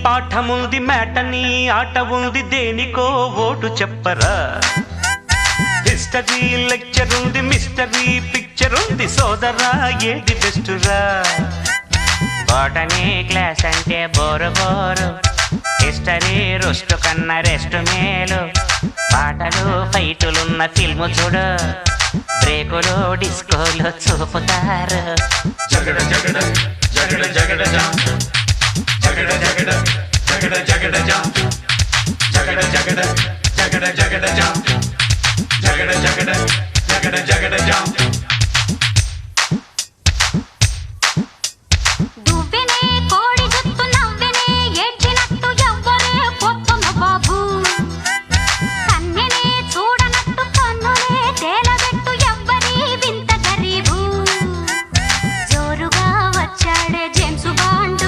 పాఠముంది matinee ఆట ఉంది దేనికో ఓటు చెప్పరా హిస్టరీ లెక్చర్ ఉంది మిస్టరీ పిక్చర్ ఉంది సోదరా ఏది బెస్టురా బోటనీ క్లాస్ అంటే బోరు బోరు హిస్టరీ రుస్టు కన్నా రెస్ట్ మేలు పాటలు ఫైటులున్న ఫిల్ము చూడు బ్రేకులు డిస్కోలు చూపుతారు జగడ జగడ జగడ జగడ జాం జగడ జగడ జగడ జగడ జాం జగడ జగడ జగడ జగడ జాం